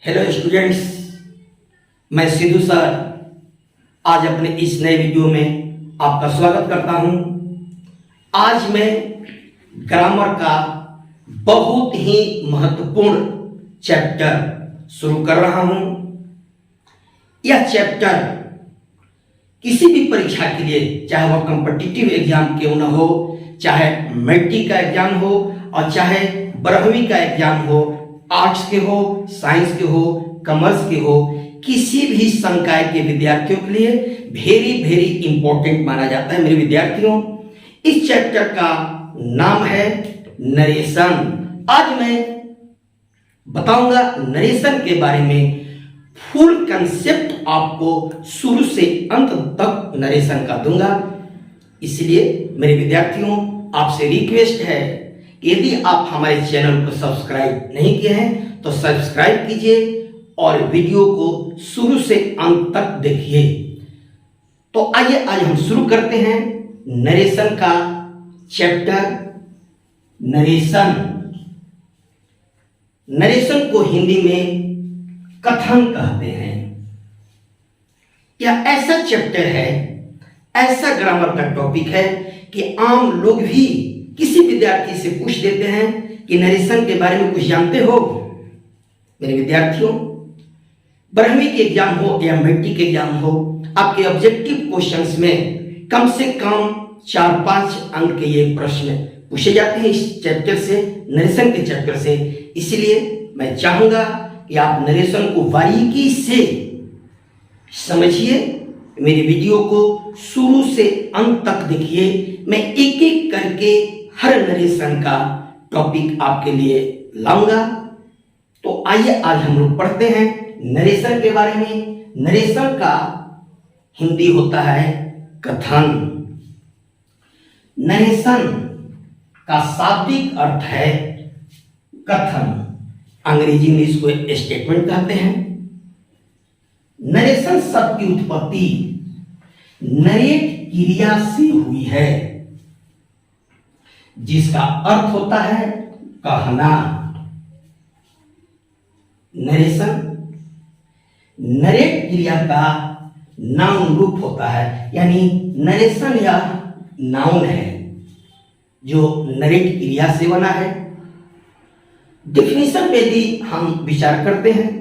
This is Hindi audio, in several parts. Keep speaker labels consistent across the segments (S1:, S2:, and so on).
S1: हेलो स्टूडेंट्स, मैं सिद्धू सर आज अपने इस नए वीडियो में आपका स्वागत करता हूं। आज मैं ग्रामर का बहुत ही महत्वपूर्ण चैप्टर शुरू कर रहा हूं। यह चैप्टर किसी भी परीक्षा के लिए, चाहे वह कॉम्पिटिटिव एग्जाम क्यों न हो, चाहे मैट्रिक का एग्जाम हो और चाहे 12वीं का एग्जाम हो, आर्ट्स के हो, साइंस के हो, कॉमर्स के हो, किसी भी संकाय के विद्यार्थियों के लिए वेरी वेरी इंपॉर्टेंट माना जाता है। मेरे विद्यार्थियों, इस चैप्टर का नाम है नरेशन। आज मैं बताऊंगा नरेशन के बारे में। फुल कंसेप्ट आपको शुरू से अंत तक नरेशन का दूंगा। इसलिए मेरे विद्यार्थियों, आपसे रिक्वेस्ट है, यदि आप हमारे चैनल को सब्सक्राइब नहीं किए हैं तो सब्सक्राइब कीजिए और वीडियो को शुरू से अंत तक देखिए। तो आइए आज हम शुरू करते हैं नरेशन का चैप्टर। नरेशन नरेशन को हिंदी में कथन कहते हैं। यह ऐसा चैप्टर है, ऐसा ग्रामर का टॉपिक है कि आम लोग भी किसी विद्यार्थी से पूछ देते हैं कि नरेशन के बारे में कुछ जानते हो। मेरे विद्यार्थियों, 12वीं के एग्जाम हो या मैट्रिक के एग्जाम हो, आपके ऑब्जेक्टिव क्वेश्चंस में कम से कम 4-5 अंक के ये प्रश्न पूछे जाते हैं इस चैप्टर से, नरेशन के चैप्टर से। इसलिए मैं चाहूंगा कि आप नरेशन को बारीकी से समझिए। मेरी वीडियो को शुरू से अंत तक देखिए। मैं एक एक करके हर नरेशन का टॉपिक आपके लिए लाऊंगा। तो आइए आज हम लोग पढ़ते हैं नरेशन के बारे में। नरेशन का हिंदी होता है कथन। नरेशन का शाब्दिक अर्थ है कथन। अंग्रेजी में इसको स्टेटमेंट कहते हैं। नरेशन शब्द की उत्पत्ति नरेट क्रिया से हुई है, जिसका अर्थ होता है कहना। नरेशन नरेट क्रिया का नाउन रूप होता है, यानी नरेशन या नाउन है जो नरेट क्रिया से बना है। डेफिनेशन पे यदि हम विचार करते हैं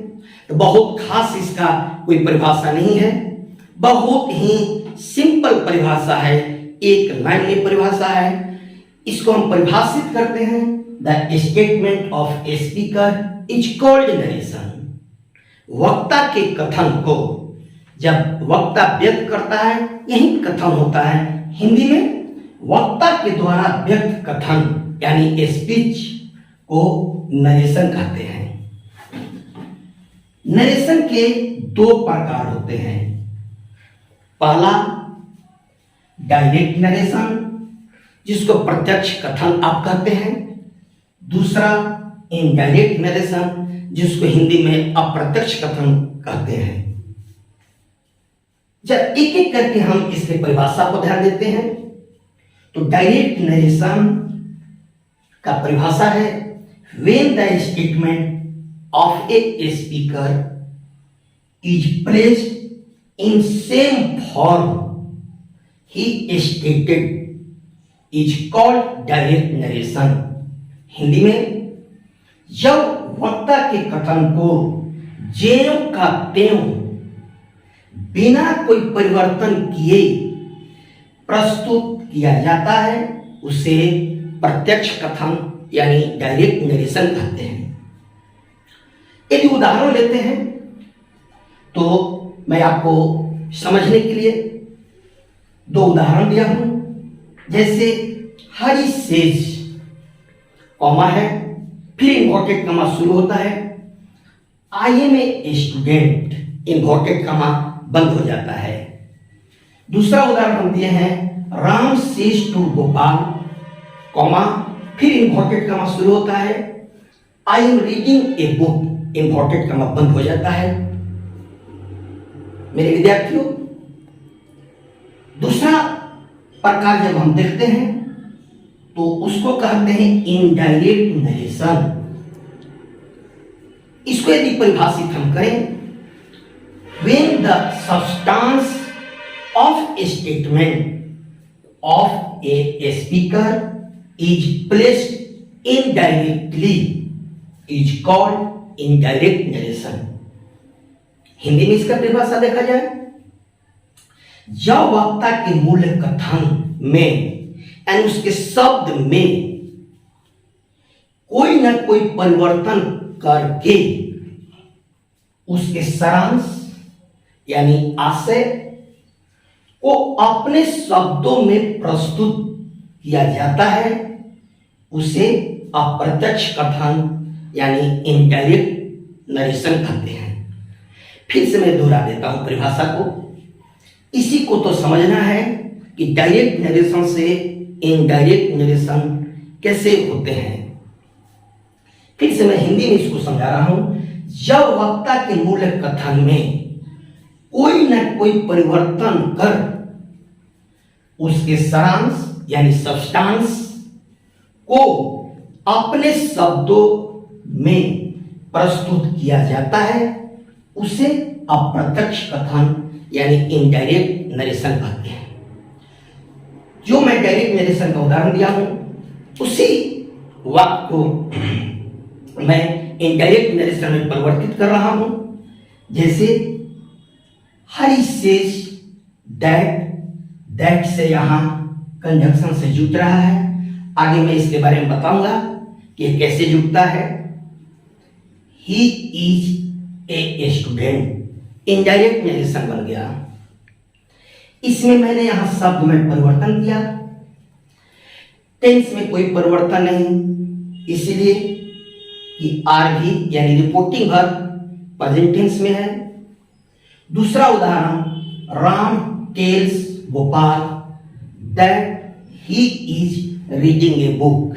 S1: तो बहुत खास इसका कोई परिभाषा नहीं है। बहुत ही सिंपल परिभाषा है, एक लाइन में परिभाषा है। इसको हम परिभाषित करते हैं, the statement of a speaker is called narration. वक्ता के कथन को जब वक्ता व्यक्त करता है, यही कथन होता है। हिंदी में वक्ता के द्वारा व्यक्त कथन यानी स्पीच को नरेशन कहते हैं। नरेशन के 2 प्रकार होते हैं। पहला डायरेक्ट नरेशन, जिसको प्रत्यक्ष कथन आप कहते हैं। दूसरा इनडायरेक्ट नरेशन, जिसको हिंदी में अप्रत्यक्ष कथन कहते हैं। जब एक एक करके हम इसके परिभाषा को ध्यान देते हैं तो डायरेक्ट नरेशन का परिभाषा है, when the statement of a speaker is placed in same form he stated is called direct narration। Hindi में जब वक्ता के कथन को ज्यों का त्यों बिना कोई परिवर्तन किए प्रस्तुत किया जाता है, उसे प्रत्यक्ष कथन यानी डायरेक्ट नरेशन कहते हैं। यदि उदाहरण लेते हैं तो मैं आपको समझने के लिए 2 उदाहरण दिया हूं। जैसे हरी सेज, कॉमा है, फिर इन्वर्टेड कॉमा शुरू होता है। I am a student, inverted comma बंद हो जाता है। दूसरा उदाहरण हम दिए हैं, Ram says to Gopal, comma, फिर इन्वर्टेड कॉमा शुरू होता है। I am reading a book, inverted comma बंद हो जाता है। मेरे विद्यार्थियों, दूसरा प्रकार जब हम देखते हैं तो उसको कहते हैं इनडायरेक्ट नरेशन। इसको यदि परिभाषित हम करें, when the substance of A statement of a speaker is placed indirectly is called indirect narration. Hindi में इसका परिभाषा देखा जाए, जब वक्ता के मूल कथन में यानी उसके शब्द में कोई न कोई परिवर्तन करके उसके सारांश यानी आशय को अपने शब्दों में प्रस्तुत किया जाता है, उसे अप्रत्यक्ष कथन यानी इनडायरेक्ट नरेशन कहते हैं। फिर से मैं दोहरा देता हूं परिभाषा को। इसी को तो समझना है कि डायरेक्ट नरेशन से इनडायरेक्ट नरेशन कैसे होते हैं। फिर से मैं हिंदी में इसको समझा रहा हूं। जब वक्ता के मूल कथन में कोई न कोई परिवर्तन कर उसके सारांश यानी सब्सटेंस को अपने शब्दों में प्रस्तुत किया जाता है, उसे अप्रत्यक्ष कथन यानी इनडायरेक्ट नरेशन कहते हैं। जो मैं डायरेक्ट नरेशन का उदाहरण दिया हूं, उसी वाक्य को मैं इनडायरेक्ट नरेशन में परिवर्तित कर रहा हूं। जैसे हरी सेज दैट से यहां कंजंक्शन से जुड़ रहा है। आगे मैं इसके बारे में बताऊंगा कि कैसे जुड़ता है। He is a student, indirect narration बन गया। इसमें मैंने यहां शब्द में परिवर्तन किया, टेंस में कोई परिवर्तन नहीं, इसलिए कि आर भी यानी रिपोर्टिंग वर्ब प्रेजेंट टेंस में है। दूसरा उदाहरण, Ram tells Gopal that he is reading a book.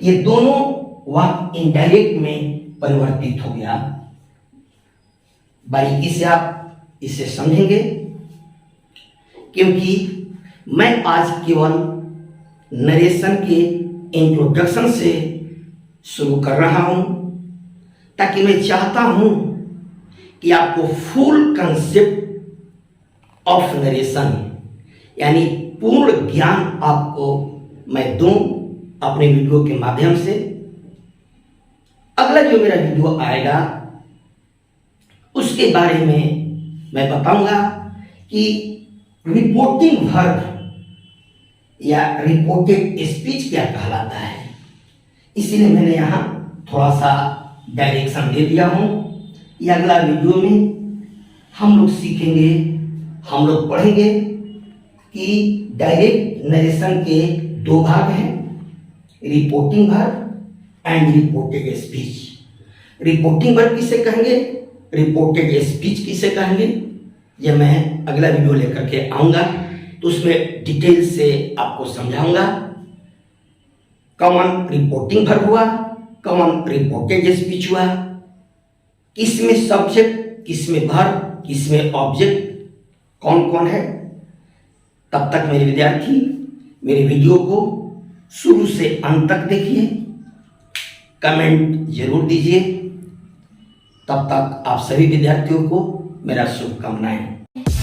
S1: ये दोनों वाक्य इनडायरेक्ट में परिवर्तित हो गया। बारीकी से आप इसे समझेंगे, क्योंकि मैं आज केवल नरेशन के इंट्रोडक्शन से शुरू कर रहा हूं, ताकि मैं चाहता हूं कि आपको फुल कंसेप्ट ऑफ नरेशन यानी पूर्ण ज्ञान आपको मैं दूं अपने वीडियो के माध्यम से। अगला जो मेरा वीडियो आएगा उसके बारे में मैं बताऊंगा कि रिपोर्टिंग वर्ब या रिपोर्टेड स्पीच क्या कहलाता है। इसीलिए मैंने यहां थोड़ा सा डायरेक्शन दे दिया हूं। ये अगला वीडियो में हम लोग सीखेंगे, हम लोग पढ़ेंगे कि डायरेक्ट नरेशन के दो भाग हैं, reporting verb and reported speech. Reporting verb किसे कहेंगे, रिपोर्टेड स्पीच किसे कहेंगे, ये मैं अगला वीडियो लेकर के आऊंगा, तो उसमें डिटेल से आपको समझाऊंगा। कॉमन रिपोर्टिंग वर्ब हुआ, कॉमन रिपोर्टेड स्पीच हुआ, किसमें सब्जेक्ट, किसमें वर्ब, किसमें ऑब्जेक्ट, कौन कौन है। तब तक मेरे विद्यार्थी मेरे वीडियो को शुरू से अंत तक देखिए, कमेंट जरूर दीजिए। तब तक आप सभी विद्यार्थियों को मेरा शुभकामनाएं।